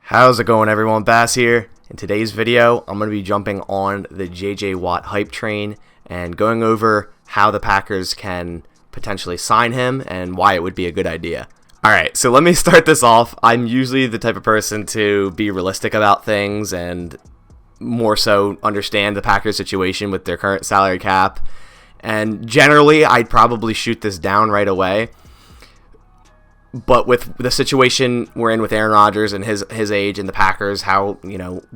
How's it going, everyone? Bass here. In today's video, I'm going to be jumping on the JJ Watt hype train and going over how the Packers can potentially sign him and why it would be a good idea. Alright, so let me start this off. I'm usually the type of person to be realistic about things and more so understand the Packers situation with their current salary cap. And generally, I'd probably shoot this down right away. But with the situation we're in with Aaron Rodgers and his age and the Packers, how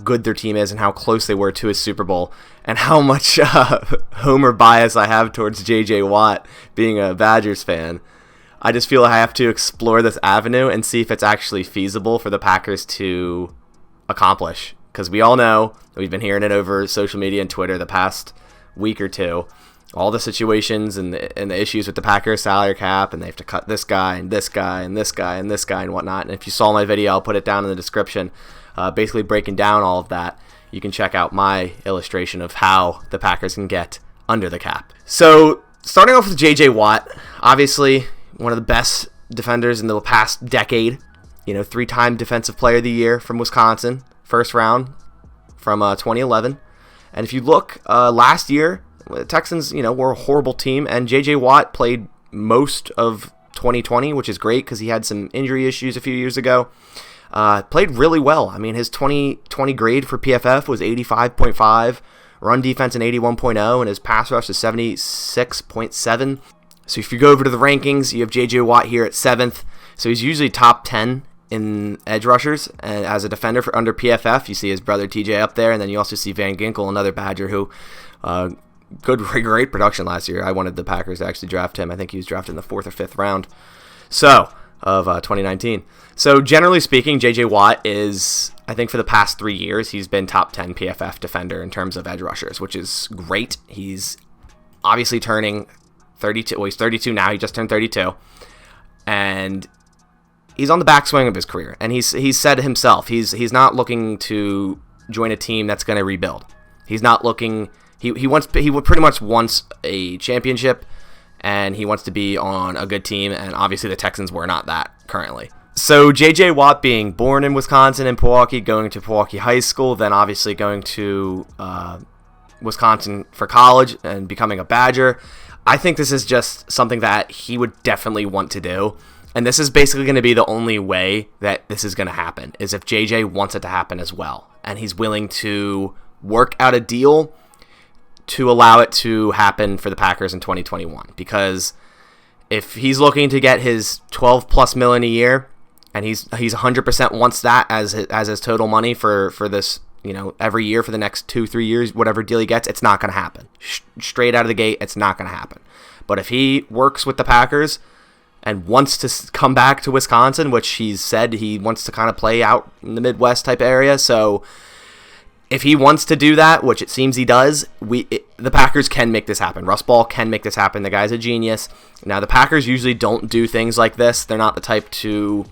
good their team is and how close they were to his Super Bowl, and how much homer bias I have towards J.J. Watt being a Badgers fan, I just feel I have to explore this avenue and see if it's actually feasible for the Packers to accomplish. Because we all know, we've been hearing it over social media and Twitter the past week or two, all the situations and the issues with the Packers salary cap, and they have to cut this guy and this guy and this guy and this guy and whatnot. And if you saw my video, I'll put it down in the description, basically breaking down all of that. You can check out my illustration of how the Packers can get under the cap. So starting off with J.J. Watt, obviously one of the best defenders in the past decade, three-time Defensive Player of the Year from Wisconsin, first round from 2011. And if you look last year, the Texans, were a horrible team, and J.J. Watt played most of 2020, which is great because he had some injury issues a few years ago. Played really well. I mean, his 2020 grade for PFF was 85.5, run defense an 81.0, and his pass rush is 76.7. So if you go over to the rankings, you have J.J. Watt here at 7th. So he's usually top 10 in edge rushers, and as a defender for under PFF, you see his brother TJ up there, and then you also see Van Ginkel, another Badger who great production last year. I wanted the Packers to actually draft him. I think he was drafted in the 4th or 5th round of 2019. So generally speaking, J.J. Watt is, I think for the past 3 years, he's been top 10 PFF defender in terms of edge rushers, which is great. He's obviously turning 32. Well, he's 32 now. He just turned 32. And he's on the backswing of his career. And he's said himself, he's not looking to join a team that's going to rebuild. He's not looking... He pretty much wants a championship, and he wants to be on a good team, and obviously the Texans were not that currently. So J.J. Watt being born in Wisconsin in Milwaukee, going to Milwaukee High School, then obviously going to Wisconsin for college and becoming a Badger, I think this is just something that he would definitely want to do. And this is basically going to be the only way that this is going to happen, is if J.J. wants it to happen as well, and he's willing to work out a deal to allow it to happen for the Packers in 2021. Because if he's looking to get his $12+ million a year, and he's 100% wants that as his total money for this, every year for the next 2-3 years, whatever deal he gets, it's not going to happen. Straight out of the gate, it's not going to happen. But if he works with the Packers and wants to come back to Wisconsin, which he's said he wants to kind of play out in the Midwest type area, so if he wants to do that, which it seems he does, the Packers can make this happen. Russ Ball can make this happen. The guy's a genius. Now, the Packers usually don't do things like this. They're not the type to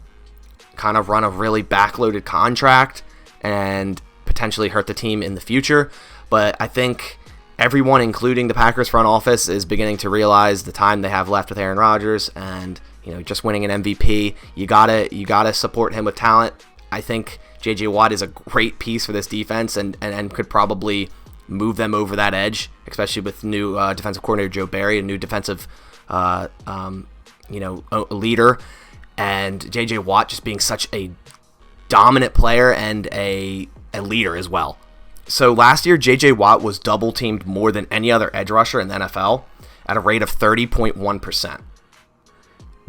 kind of run a really backloaded contract and potentially hurt the team in the future. But I think everyone, including the Packers front office, is beginning to realize the time they have left with Aaron Rodgers and just winning an MVP. You gotta support him with talent. I think J.J. Watt is a great piece for this defense and could probably move them over that edge, especially with new defensive coordinator Joe Barry, a new defensive leader, and J.J. Watt just being such a dominant player and a leader as well. So last year, J.J. Watt was double-teamed more than any other edge rusher in the NFL at a rate of 30.1%.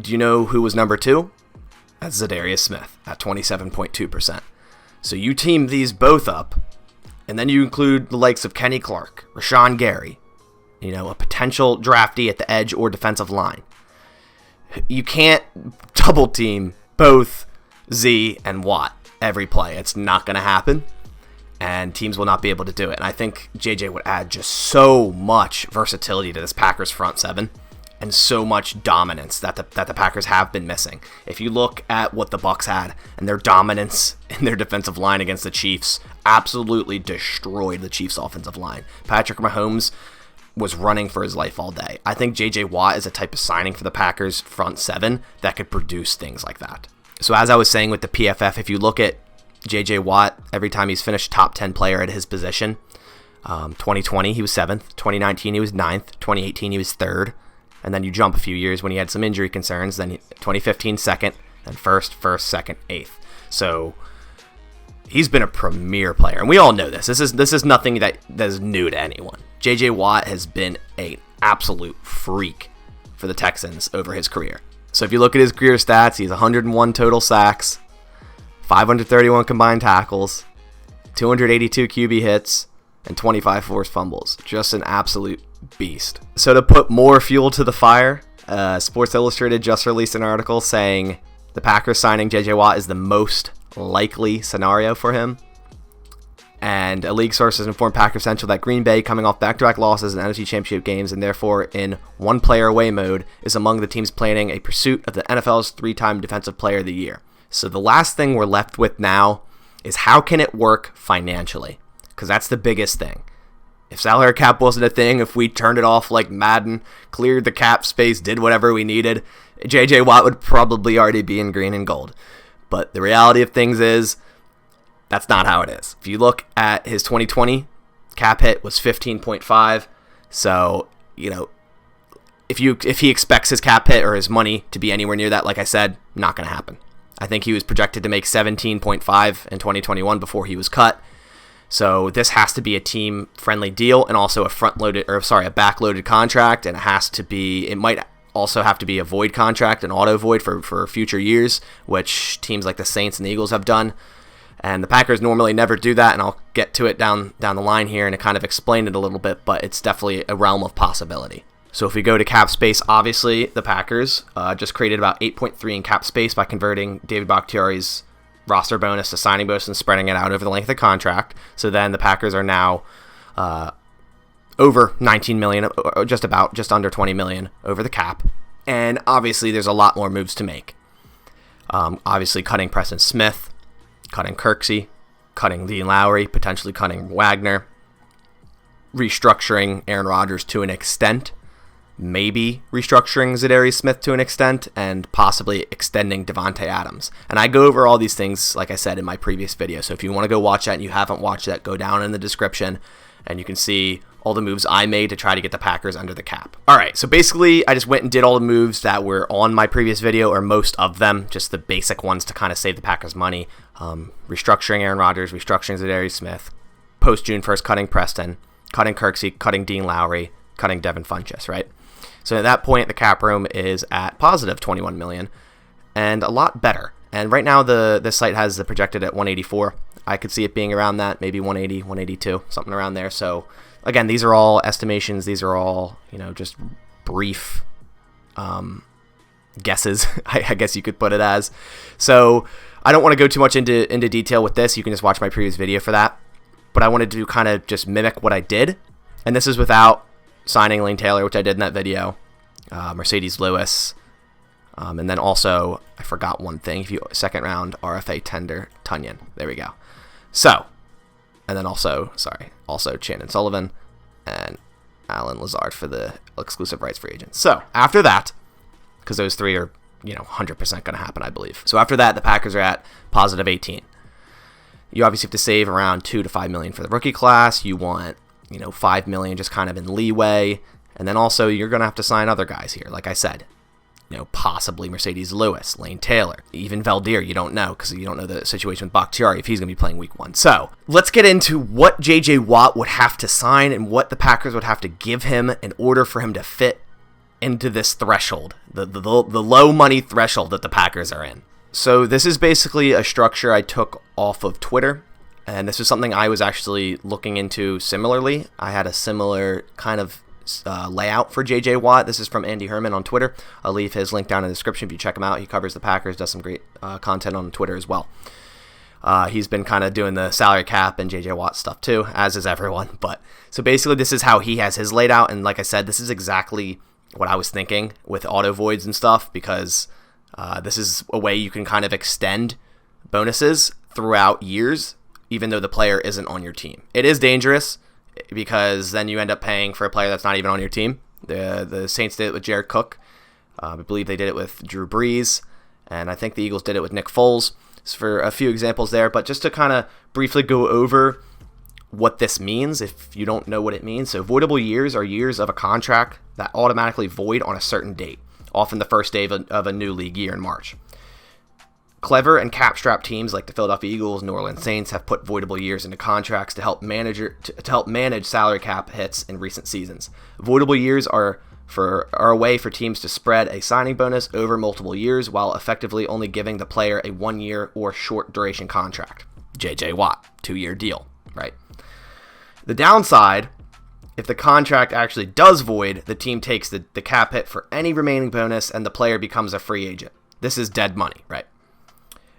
Do you know who was number 2? That's Zadarius Smith at 27.2%. So you team these both up, and then you include the likes of Kenny Clark, Rashawn Gary, a potential draftee at the edge or defensive line. You can't double team both Z and Watt every play. It's not going to happen, and teams will not be able to do it. And I think JJ would add just so much versatility to this Packers front seven, and so much dominance that the Packers have been missing. If you look at what the Bucs had and their dominance in their defensive line against the Chiefs, absolutely destroyed the Chiefs' offensive line. Patrick Mahomes was running for his life all day. I think J.J. Watt is a type of signing for the Packers front seven that could produce things like that. So as I was saying with the PFF, if you look at J.J. Watt, every time he's finished top 10 player at his position. 2020, he was 7th. 2019, he was 9th. 2018, he was 3rd. And then you jump a few years when he had some injury concerns. Then 2015, 2nd. Then 1st, 2nd, 8th. So he's been a premier player. And we all know this. This is nothing that is new to anyone. J.J. Watt has been an absolute freak for the Texans over his career. So if you look at his career stats, he's 101 total sacks, 531 combined tackles, 282 QB hits, and 25 forced fumbles. Just an absolute beast. So to put more fuel to the fire, Sports Illustrated just released an article saying the Packers signing J.J. Watt is the most likely scenario for him. And a league source has informed Packers Central that Green Bay, coming off back-to-back losses in NFC Championship games and therefore in one-player away mode, is among the teams planning a pursuit of the NFL's 3-time Defensive Player of the Year. So the last thing we're left with now is how can it work financially? Because that's the biggest thing. If salary cap wasn't a thing, if we turned it off like Madden, cleared the cap space, did whatever we needed, J.J. Watt would probably already be in green and gold. But the reality of things is, that's not how it is. If you look at his 2020 cap hit was 15.5. So, if he expects his cap hit or his money to be anywhere near that, like I said, not going to happen. I think he was projected to make 17.5 in 2021 before he was cut. So this has to be a team-friendly deal and also a back-loaded contract, and it might also have to be a void contract, an auto void for future years, which teams like the Saints and the Eagles have done. And the Packers normally never do that, and I'll get to it down the line here and to kind of explain it a little bit, but it's definitely a realm of possibility. So if we go to cap space, obviously the Packers just created about 8.3 in cap space by converting David Bakhtiari's roster bonus to signing bonus and spreading it out over the length of the contract. So then the Packers are now over 19 million, just under 20 million over the cap. And obviously there's a lot more moves to make. Obviously cutting Preston Smith, cutting Kirksey, cutting Dean Lowry, potentially cutting Wagner, restructuring Aaron Rodgers to an extent, maybe restructuring Zadarius Smith to an extent, and possibly extending Devontae Adams. And I go over all these things, like I said, in my previous video. So if you want to go watch that and you haven't watched that, go down in the description and you can see all the moves I made to try to get the Packers under the cap. All right, so basically I just went and did all the moves that were on my previous video, or most of them, just the basic ones to kind of save the Packers money. Restructuring Aaron Rodgers, restructuring Zadarius Smith, post-June 1st cutting Preston, cutting Kirksey, cutting Dean Lowry, cutting Devin Funchess, right? So at that point, the cap room is at positive 21 million and a lot better. And right now, the site has the projected at 184. I could see it being around that, maybe 180, 182, something around there. So again, these are all estimations. These are all, just brief guesses, I guess you could put it as. So I don't want to go too much into detail with this. You can just watch my previous video for that. But I wanted to kind of just mimic what I did. And this is without signing Lane Taylor, which I did in that video, Mercedes Lewis, and then also, I forgot one thing, second round RFA tender, Tunyon. There we go. So, and then also Chandon Sullivan and Alan Lazard for the exclusive rights free agents. So, after that, because those three are, 100% going to happen, I believe. So, after that, the Packers are at positive 18. You obviously have to save around $2 to $5 million for the rookie class. You want $5 million just kind of in leeway. And then also you're going to have to sign other guys here. Like I said, possibly Mercedes Lewis, Lane Taylor, even Valdir. You don't know because you don't know the situation with Bakhtiari if he's going to be playing week 1. So let's get into what J.J. Watt would have to sign and what the Packers would have to give him in order for him to fit into this threshold, the low money threshold that the Packers are in. So this is basically a structure I took off of Twitter. And this is something I was actually looking into similarly. I had a similar kind of layout for J.J. Watt. This is from Andy Herman on Twitter. I'll leave his link down in the description if you check him out. He covers the Packers, does some great content on Twitter as well. He's been kind of doing the salary cap and J.J. Watt stuff too, as is everyone. But so basically this is how he has his laid out. And like I said, this is exactly what I was thinking with auto voids and stuff, because this is a way you can kind of extend bonuses throughout years, even though the player isn't on your team. It is dangerous because then you end up paying for a player that's not even on your team. The Saints did it with Jared Cook. I believe they did it with Drew Brees, and I think the Eagles did it with Nick Foles. for a few examples there, but just to kind of briefly go over what this means if you don't know what it means. So voidable years are years of a contract that automatically void on a certain date, often the first day of a new league year in March. Clever and cap-strapped teams like the Philadelphia Eagles, New Orleans Saints have put voidable years into contracts to help manage salary cap hits in recent seasons. Voidable years are a way for teams to spread a signing bonus over multiple years while effectively only giving the player a 1-year or short duration contract. J.J. Watt, 2-year deal, right? The downside, if the contract actually does void, the team takes the cap hit for any remaining bonus and the player becomes a free agent. This is dead money, right?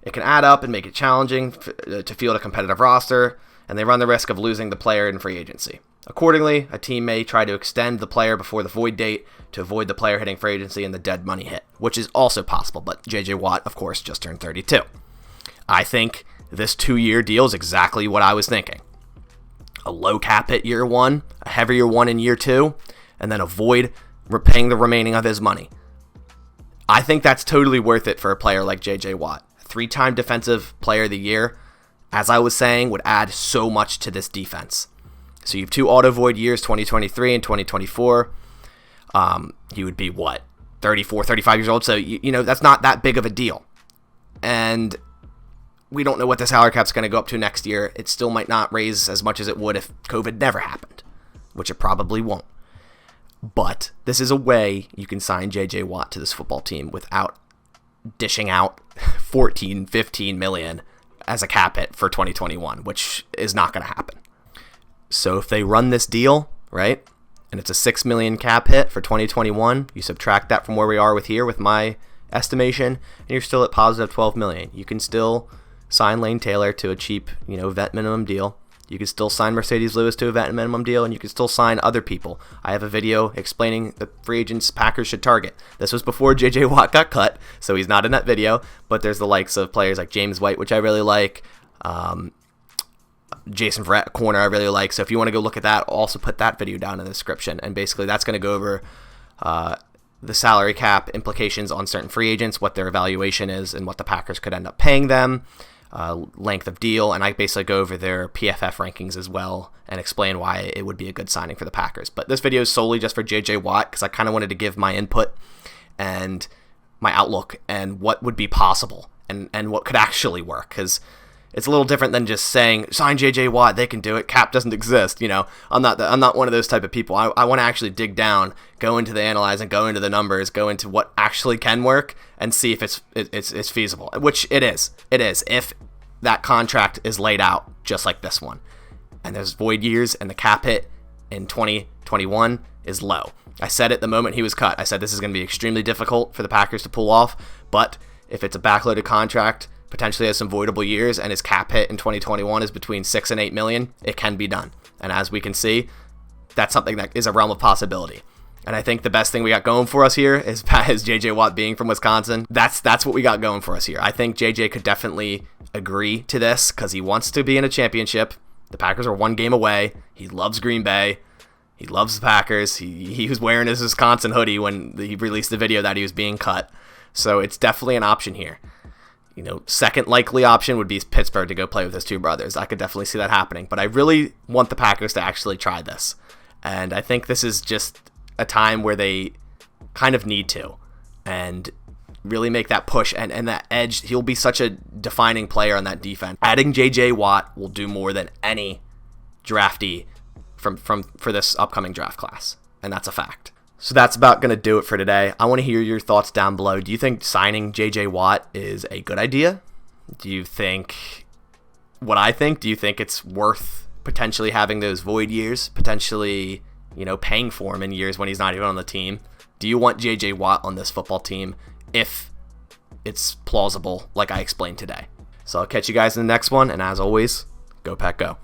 It can add up and make it challenging to field a competitive roster, and they run the risk of losing the player in free agency. Accordingly, a team may try to extend the player before the void date to avoid the player hitting free agency and the dead money hit, which is also possible, but J.J. Watt, of course, just turned 32. I think this 2-year deal is exactly what I was thinking. A low cap hit year 1, a heavier one in year 2, and then avoid paying the remaining of his money. I think that's totally worth it for a player like J.J. Watt. 3-time defensive player of the year, as I was saying, would add so much to this defense. So you have 2 auto void years, 2023 and 2024. He would be, 34, 35 years old? So, that's not that big of a deal. And we don't know what the salary cap's going to go up to next year. It still might not raise as much as it would if COVID never happened, which it probably won't. But this is a way you can sign J.J. Watt to this football team without dishing out 14, 15 million as a cap hit for 2021, which is not going to happen. So if they run this deal, right, and it's a 6 million cap hit for 2021, you subtract that from where we are with my estimation, and you're still at positive 12 million. You can still sign Lane Taylor to a cheap, vet minimum deal. You can still sign Mercedes Lewis to a vet minimum deal, and you can still sign other people. I have a video explaining the free agents Packers should target. This was before J.J. Watt got cut, so he's not in that video, but there's the likes of players like James White, which I really like, Jason Verrett, corner, I really like. So if you want to go look at that, I'll also put that video down in the description, and basically that's going to go over the salary cap implications on certain free agents, what their evaluation is, and what the Packers could end up paying them. Length of deal, and I basically go over their PFF rankings as well and explain why it would be a good signing for the Packers. But this video is solely just for J.J. Watt because I kind of wanted to give my input and my outlook and what would be possible and what could actually work, because it's a little different than just saying sign J.J. Watt, they can do it, cap doesn't exist. I'm not one of those type of people. I want to actually dig down, go into the analyze and go into the numbers, go into what actually can work and see if it's feasible, which it is. It is if that contract is laid out just like this one, and there's void years, and the cap hit in 2021 is low. I said it the moment he was cut. I said this is going to be extremely difficult for the Packers to pull off, but if it's a backloaded contract, potentially has some voidable years, and his cap hit in 2021 is between 6 and 8 million, it can be done. And as we can see, that's something that is a realm of possibility. And I think the best thing we got going for us here is J.J. Watt being from Wisconsin. That's what we got going for us here. I think J.J. could definitely agree to this because he wants to be in a championship. The Packers are 1 game away. He loves Green Bay. He loves the Packers. He was wearing his Wisconsin hoodie when he released the video that he was being cut. So it's definitely an option here. Second likely option would be Pittsburgh to go play with his 2 brothers. I could definitely see that happening. But I really want the Packers to actually try this. And I think this is just a time where they kind of need to and really make that push and that edge. He'll be such a defining player on that defense. Adding J.J. Watt will do more than any draftee for this upcoming draft class. And that's a fact. So that's about going to do it for today. I want to hear your thoughts down below. Do you think signing J.J. Watt is a good idea? Do you think what I think? Do you think it's worth potentially having those void years, potentially, paying for him in years when he's not even on the team? Do you want J.J. Watt on this football team if it's plausible like I explained today? So I'll catch you guys in the next one, and as always, go Pack Go.